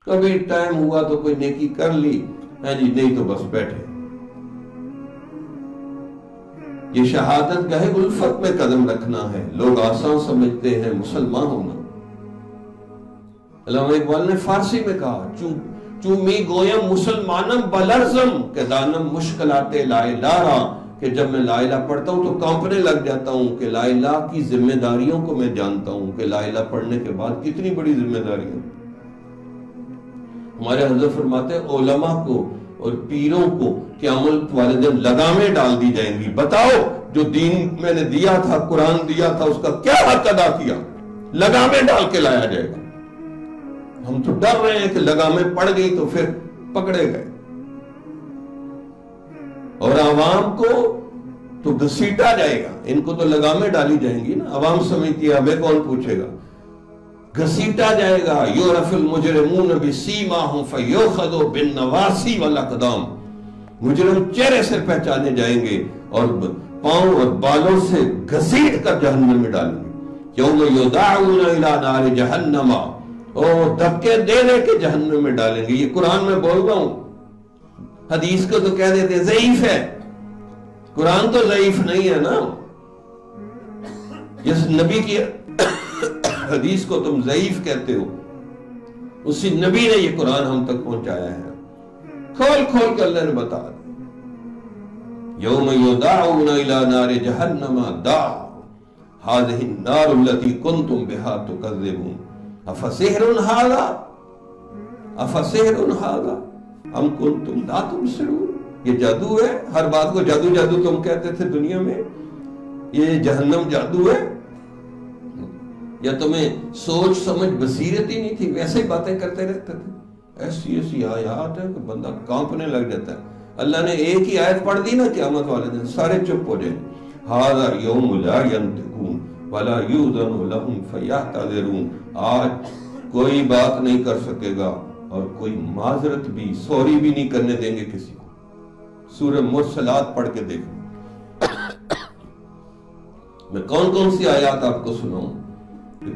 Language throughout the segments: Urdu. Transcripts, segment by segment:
کبھی ٹائم ہوا تو کوئی نیکی کر لی ہے جی، نہیں تو بس بیٹھے. یہ شہادت گاہ الفت میں قدم رکھنا ہے. لوگ آسان سمجھتے ہیں مسلمان ہونا. علامہ اقبال نے فارسی میں کہا چومی گویم مسلمانم بلرزم کہ دانم مشکلات لا الہ، کہ جب میں لا الہ پڑھتا ہوں تو کانپنے لگ جاتا ہوں کہ لا الہ کی ذمہ داریوں کو میں جانتا ہوں کہ لا الہ پڑھنے کے بعد کتنی بڑی ذمہ داریاں. ہمارے حضرت فرماتے ہیں علماء کو اور پیروں کو قیامت والے دن لگامیں ڈال دی جائیں گی. بتاؤ جو دین میں نے دیا تھا، قرآن دیا تھا، اس کا کیا حق ادا کیا؟ لگامیں ڈال کے لایا جائے گا. ہم تو ڈر رہے ہیں کہ لگامیں پڑ گئی تو پھر پکڑے گئے. اور عوام کو تو گھسیٹا جائے گا. ان کو تو لگامیں ڈالی جائیں گی نا. عوام سمجھتی ہے ہمیں کون پوچھے گا. گھسیٹا جائے گا. یعرف المجرمون بسیماہم فیؤخذ بالنواصی والاقدام. مجرم چہرے سے پہچانے جائیں گے اور پاؤں اور بالوں سے گھسیٹ کر جہنم میں ڈالیں گے. یوم یدعون الی نار جہنم، اور دھکے دے دے کے جہنم میں ڈالیں گے. یہ قرآن میں بول رہا ہوں. حدیث کو تو کہہ دیتے ضعیف ہے. قرآن تو ضعیف نہیں ہے نا. جس نبی کی حدیث کو تم ضعیف کہتے ہو، اسی نبی نے یہ قرآن ہم تک پہنچایا ہے. کھول کھول کے اللہ نے بتا دیا. یوم یدعون الی نار جہنم دعا هذه النار التي كنتم بها تكذبون افسحر هذا افسحر هذا ام کنتم لا تبصرون. یہ جادو ہے. ہر بات کو جادو جادو تم کہتے تھے دنیا میں. یہ جہنم جادو ہے؟ یا تمہیں سوچ سمجھ بصیرت ہی نہیں تھی؟ ویسے ہی باتیں کرتے رہتے تھے. ایسی ایسی آیات ہے کہ بندہ کانپنے لگ جاتا ہے. اللہ نے ایک ہی آیت پڑھ دی نا قیامت والے دن سارے چپ ہو جائیں. ھذا یوم لا ینطقون ولا یؤذن لهم فیعتذرون. آج کوئی بات نہیں کر سکے گا اور کوئی معذرت بھی، سوری بھی نہیں کرنے دیں گے کسی کو. سورہ مرسلات پڑھ کے دیکھیں. میں کون کون سی آیات آپ کو سناؤں.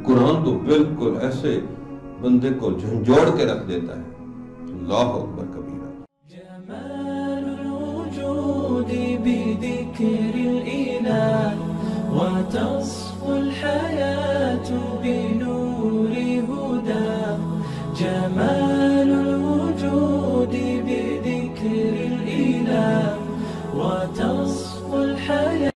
قرآن تو بالکل ایسے بندے کو جھنجھوڑ کے رکھ دیتا ہے. اللہ اکبر کبیرہ. جمال الوجود بذكر الإله وتصفو الحياة